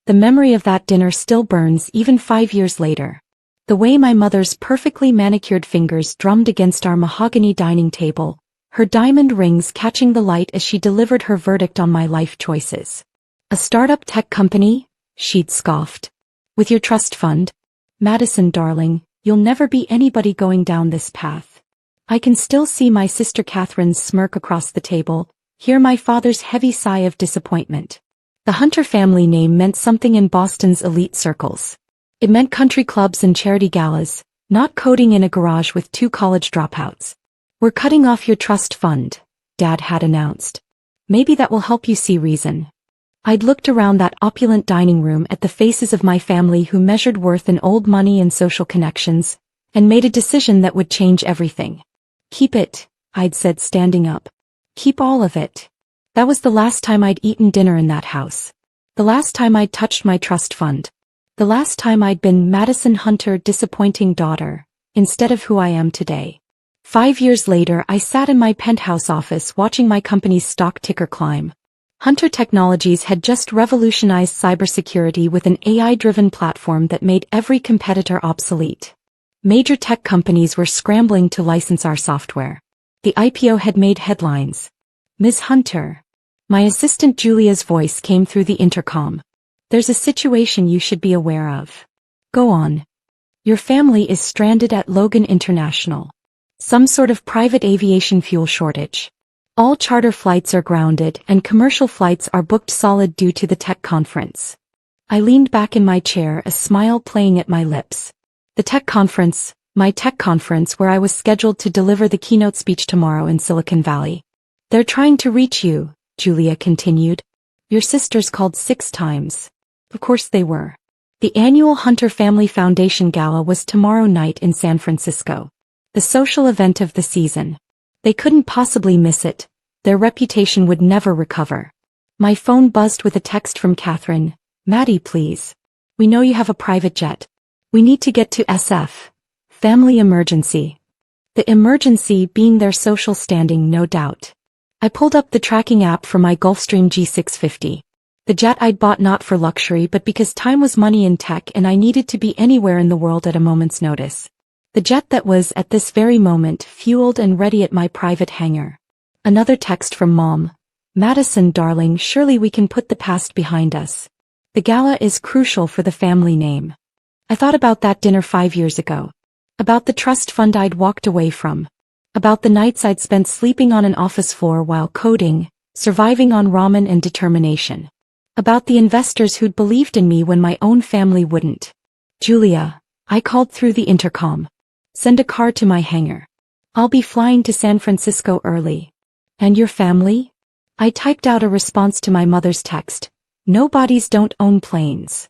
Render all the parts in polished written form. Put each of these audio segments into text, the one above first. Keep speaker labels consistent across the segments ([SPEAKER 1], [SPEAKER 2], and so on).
[SPEAKER 1] The memory of that dinner still burns even 5 years later. The way my mother's perfectly manicured fingers drummed against our mahogany dining table, her diamond rings catching the light as she delivered her verdict on my life choices. A startup tech company? She'd scoffed. With your trust fund? Madison, darling, you'll never be anybody going down this path. I can still see my sister Catherine's smirk across the table, hear my father's heavy sigh of disappointment. The Hunter family name meant something in Boston's elite circles. It meant country clubs and charity galas, not coding in a garage with 2 college dropouts. We're cutting off your trust fund, Dad had announced. Maybe that will help you see reason. I'd looked around that opulent dining room at the faces of my family who measured worth in old money and social connections, and made a decision that would change everything. Keep it, I'd said, standing up. Keep all of it. That was the last time I'd eaten dinner in that house. The last time I'd touched my trust fund. The last time I'd been Madison Hunter, disappointing daughter, instead of who I am today. 5 years later, I sat in my penthouse office watching my company's stock ticker climb. Hunter Technologies had just revolutionized cybersecurity with an AI-driven platform that made every competitor obsolete. Major tech companies were scrambling to license our software. The IPO had made headlines. Ms. Hunter. My assistant Julia's voice came through the intercom. There's a situation you should be aware of. Go on. Your family is stranded at Logan International. Some sort of private aviation fuel shortage. All charter flights are grounded and commercial flights are booked solid due to the tech conference. I leaned back in my chair, a smile playing at my lips. The tech conference, my tech conference where I was scheduled to deliver the keynote speech tomorrow in Silicon Valley. They're trying to reach you, Julia continued. Your sisters called 6 times. Of course they were. The annual Hunter Family Foundation Gala was tomorrow night in San Francisco. The social event of the season. They couldn't possibly miss it. Their reputation would never recover. My phone buzzed with a text from Catherine. Maddie, please. We know you have a private jet. We need to get to SF. Family emergency. The emergency being their social standing, no doubt. I pulled up the tracking app for my Gulfstream G650. The jet I'd bought not for luxury but because time was money in tech and I needed to be anywhere in the world at a moment's notice. The jet that was, at this very moment, fueled and ready at my private hangar. Another text from Mom. Madison, darling, surely we can put the past behind us. The gala is crucial for the family name. I thought about that dinner 5 years ago. About the trust fund I'd walked away from. About the nights I'd spent sleeping on an office floor while coding, surviving on ramen and determination. About the investors who'd believed in me when my own family wouldn't. Julia, I called through the intercom. Send a car to my hangar. I'll be flying to San Francisco early. And your family? I typed out a response to my mother's text. No bodies don't own planes.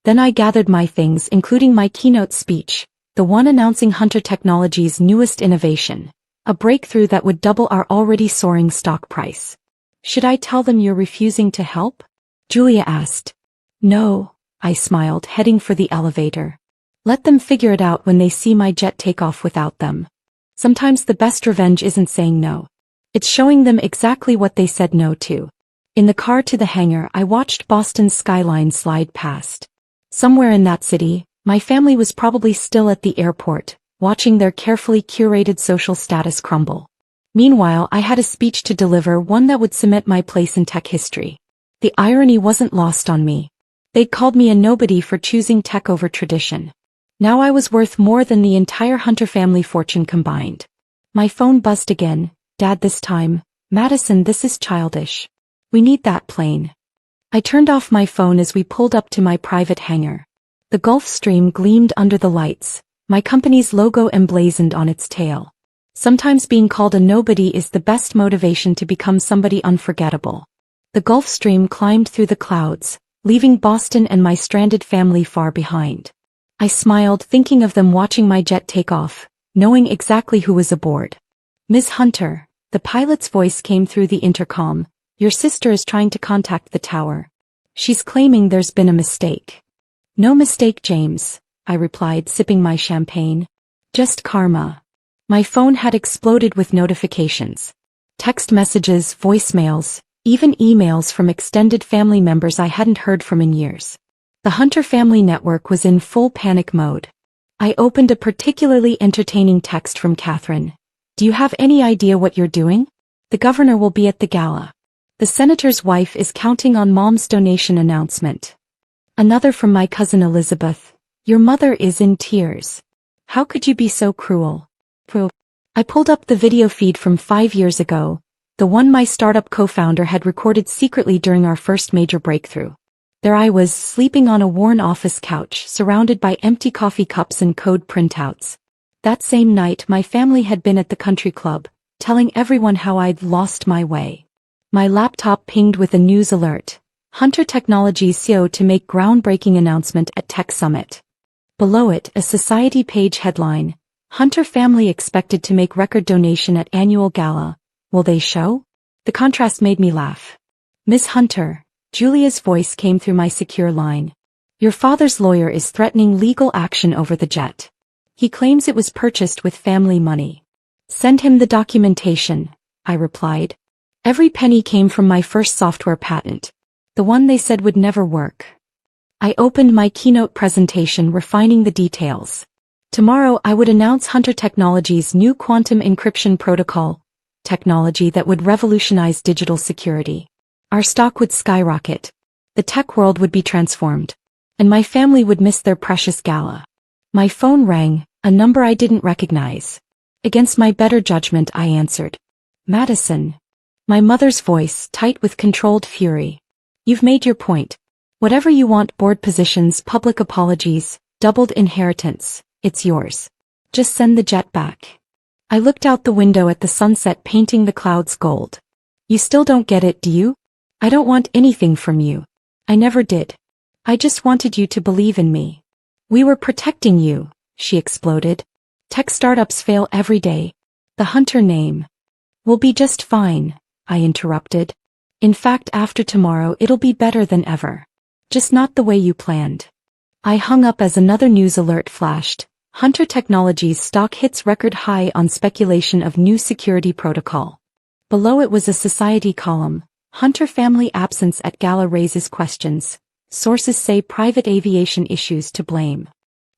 [SPEAKER 1] Then I gathered my things, including my keynote speech, the one announcing Hunter Technologies' newest innovation, a breakthrough that would double our already soaring stock price. Should I tell them you're refusing to help? Julia asked. No, I smiled, heading for the elevator. Let them figure it out when they see my jet take off without them. Sometimes the best revenge isn't saying no. It's showing them exactly what they said no to. In the car to the hangar, I watched Boston's skyline slide past. Somewhere in that city, my family was probably still at the airport, watching their carefully curated social status crumble. Meanwhile, I had a speech to deliver, one that would cement my place in tech history. The irony wasn't lost on me. They'd called me a nobody for choosing tech over tradition. Now I was worth more than the entire Hunter family fortune combined. My phone buzzed again. Dad, this time. Madison, this is childish. We need that plane. I turned off my phone as we pulled up to my private hangar. The Gulfstream gleamed under the lights, my company's logo emblazoned on its tail. Sometimes being called a nobody is the best motivation to become somebody unforgettable. The Gulfstream climbed through the clouds, leaving Boston and my stranded family far behind. I smiled, thinking of them watching my jet take off, knowing exactly who was aboard. Ms. Hunter, the pilot's voice came through the intercom. Your sister is trying to contact the tower. She's claiming there's been a mistake. No mistake, James, I replied, sipping my champagne. Just karma. My phone had exploded with notifications. Text messages, voicemails, even emails from extended family members I hadn't heard from in years. The Hunter family network was in full panic mode. I opened a particularly entertaining text from Catherine. Do you have any idea what you're doing? The governor will be at the gala. The senator's wife is counting on mom's donation announcement. Another from my cousin Elizabeth. Your mother is in tears. How could you be so cruel? I pulled up the video feed from 5 years ago, the one my startup co-founder had recorded secretly during our first major breakthrough. There I was, sleeping on a worn office couch, surrounded by empty coffee cups and code printouts. That same night my family had been at the country club, telling everyone how I'd lost my way. My laptop pinged with a news alert. Hunter Technologies CEO to make groundbreaking announcement at Tech Summit. Below it, a society page headline. Hunter family expected to make record donation at annual gala. Will they show? The contrast made me laugh. Miss Hunter, Julia's voice came through my secure line. Your father's lawyer is threatening legal action over the jet. He claims it was purchased with family money. Send him the documentation, I replied. Every penny came from my first software patent. The one they said would never work. I opened my keynote presentation, refining the details. Tomorrow I would announce Hunter Technologies' new quantum encryption protocol, technology that would revolutionize digital security. Our stock would skyrocket. The tech world would be transformed. And my family would miss their precious gala. My phone rang, a number I didn't recognize. Against my better judgment I answered. Madison. My mother's voice, tight with controlled fury. You've made your point. Whatever you want, board positions, public apologies, doubled inheritance. It's yours. Just send the jet back. I looked out the window at the sunset painting the clouds gold. You still don't get it, do you? I don't want anything from you. I never did. I just wanted you to believe in me. We were protecting you, she exploded. Tech startups fail every day. The Hunter name. We'll be just fine, I interrupted. In fact, after tomorrow it'll be better than ever. Just not the way you planned. I hung up as another news alert flashed. Hunter Technologies stock hits record high on speculation of new security protocol. Below it was a society column. Hunter family absence at gala raises questions. Sources say private aviation issues to blame.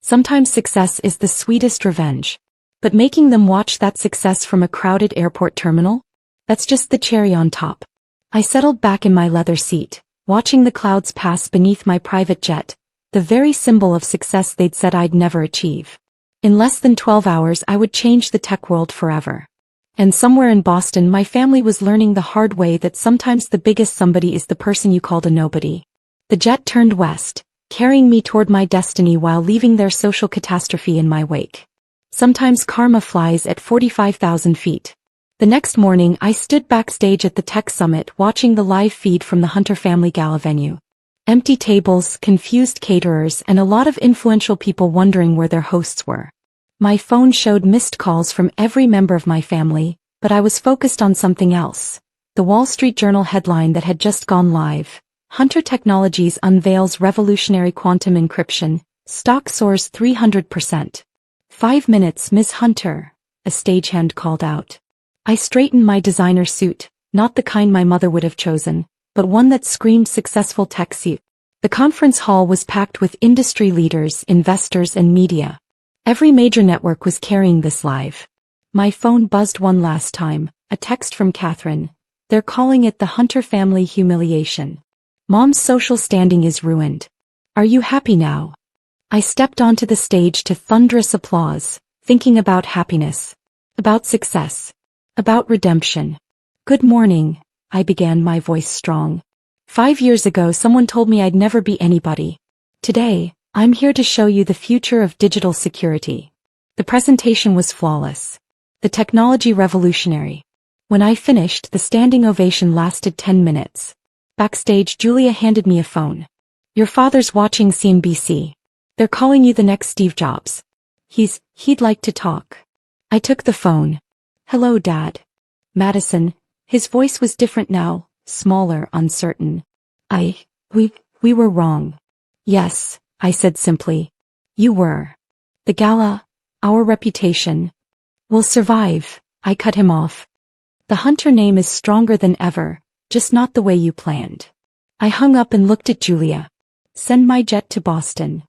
[SPEAKER 1] Sometimes success is the sweetest revenge. But making them watch that success from a crowded airport terminal? That's just the cherry on top. I settled back in my leather seat, watching the clouds pass beneath my private jet, the very symbol of success they'd said I'd never achieve. In less than 12 hours I would change the tech world forever. And somewhere in Boston my family was learning the hard way that sometimes the biggest somebody is the person you called a nobody. The jet turned west, carrying me toward my destiny while leaving their social catastrophe in my wake. Sometimes karma flies at 45,000 feet. The next morning I stood backstage at the Tech Summit watching the live feed from the Hunter family gala venue. Empty tables, confused caterers, and a lot of influential people wondering where their hosts were. My phone showed missed calls from every member of my family, but I was focused on something else. The Wall Street Journal headline that had just gone live. Hunter Technologies unveils revolutionary quantum encryption. Stock soars 300%. 5 minutes, Miss Hunter, a stagehand called out. I straightened my designer suit, not the kind my mother would have chosen, but one that screamed successful tech suit. The conference hall was packed with industry leaders, investors, and media. Every major network was carrying this live. My phone buzzed one last time, a text from Catherine. They're calling it the Hunter family humiliation. Mom's social standing is ruined. Are you happy now? I stepped onto the stage to thunderous applause, thinking about happiness, about success, about redemption. Good morning, I began, my voice strong. 5 years ago someone told me I'd never be anybody. Today, I'm here to show you the future of digital security. The presentation was flawless. The technology revolutionary. When I finished, the standing ovation lasted 10 minutes. Backstage, Julia handed me a phone. Your father's watching CNBC. They're calling you the next Steve Jobs. He'd like to talk. I took the phone. Hello, Dad. Madison. His voice was different now, smaller, uncertain. We were wrong. Yes, I said simply. You were. The gala, our reputation. Will survive, I cut him off. The Hunter name is stronger than ever, just not the way you planned. I hung up and looked at Julia. Send my jet to Boston.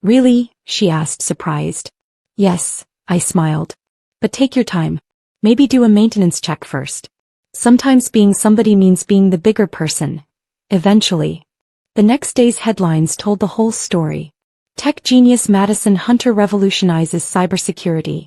[SPEAKER 1] Really? She asked, surprised. Yes, I smiled. But take your time. Maybe do a maintenance check first. Sometimes being somebody means being the bigger person. Eventually. The next day's headlines told the whole story. Tech genius Madison Hunter revolutionizes cybersecurity.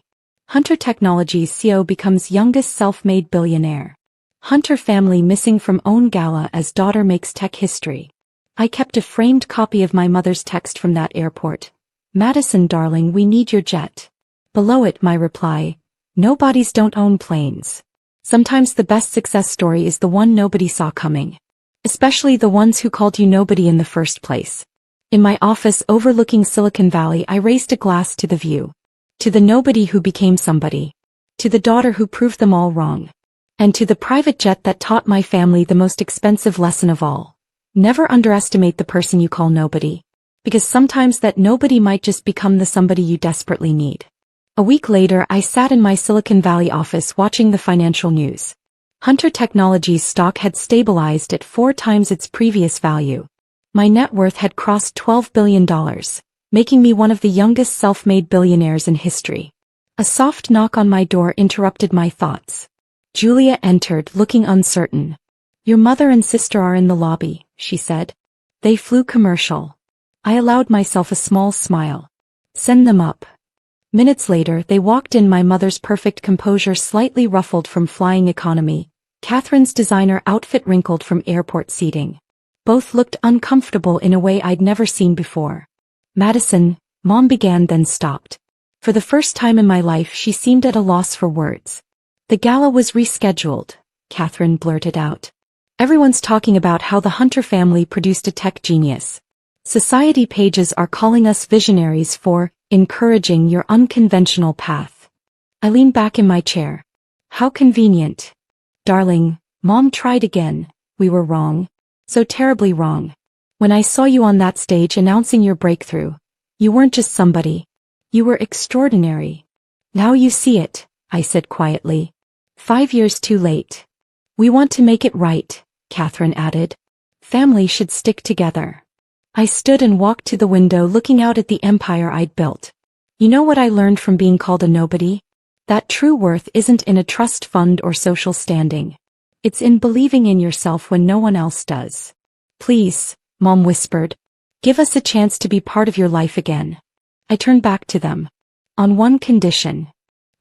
[SPEAKER 1] Hunter Technologies CEO becomes youngest self-made billionaire. Hunter family missing from own gala as daughter makes tech history. I kept a framed copy of my mother's text from that airport. Madison darling, we need your jet. Below it my reply, nobodies don't own planes. Sometimes the best success story is the one nobody saw coming. Especially the ones who called you nobody in the first place. In my office overlooking Silicon Valley I raised a glass to the view. To the nobody who became somebody. To the daughter who proved them all wrong. And to the private jet that taught my family the most expensive lesson of all. Never underestimate the person you call nobody. Because sometimes that nobody might just become the somebody you desperately need. A week later I sat in my Silicon Valley office watching the financial news. Hunter Technologies stock had stabilized at 4 times its previous value. My net worth had crossed $12 billion, making me one of the youngest self-made billionaires in history. A soft knock on my door interrupted my thoughts. Julia entered, looking uncertain. Your mother and sister are in the lobby, she said. They flew commercial. I allowed myself a small smile. Send them up. Minutes later they walked in, my mother's perfect composure slightly ruffled from flying economy, Catherine's designer outfit wrinkled from airport seating. Both looked uncomfortable in a way I'd never seen before. Madison, Mom began, then stopped. For the first time in my life she seemed at a loss for words. The gala was rescheduled, Catherine blurted out. Everyone's talking about how the Hunter family produced a tech genius. Society pages are calling us visionaries for encouraging your unconventional path. I leaned back in my chair. How convenient. Darling, Mom tried again. We were wrong. So terribly wrong. When I saw you on that stage announcing your breakthrough, you weren't just somebody. You were extraordinary. Now you see it, I said quietly. 5 years too late. We want to make it right, Catherine added. Family should stick together. I stood and walked to the window looking out at the empire I'd built. You know what I learned from being called a nobody? That true worth isn't in a trust fund or social standing. It's in believing in yourself when no one else does. Please, Mom whispered. Give us a chance to be part of your life again. I turned back to them. On one condition.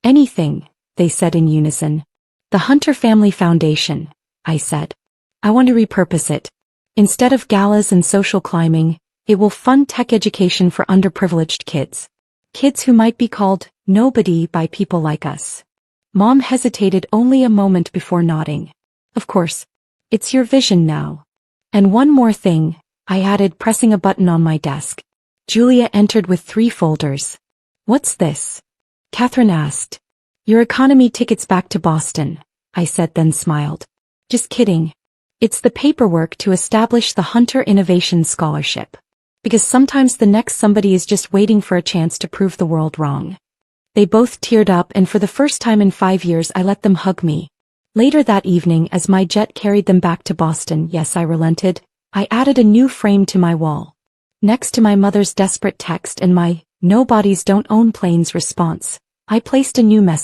[SPEAKER 1] Anything, they said in unison. The Hunter Family Foundation, I said. I want to repurpose it. Instead of galas and social climbing, it will fund tech education for underprivileged kids. Kids who might be called nobody by people like us. Mom hesitated only a moment before nodding. Of course. It's your vision now. And one more thing, I added, pressing a button on my desk. Julia entered with 3 folders. What's this? Catherine asked. Your economy tickets back to Boston, I said, then smiled. Just kidding. It's the paperwork to establish the Hunter Innovation Scholarship. Because sometimes the next somebody is just waiting for a chance to prove the world wrong. They both teared up, and for the first time in 5 years I let them hug me. Later that evening, as my jet carried them back to Boston, yes, I relented, I added a new frame to my wall. Next to my mother's desperate text and my "nobodies don't own planes" response, I placed a new message.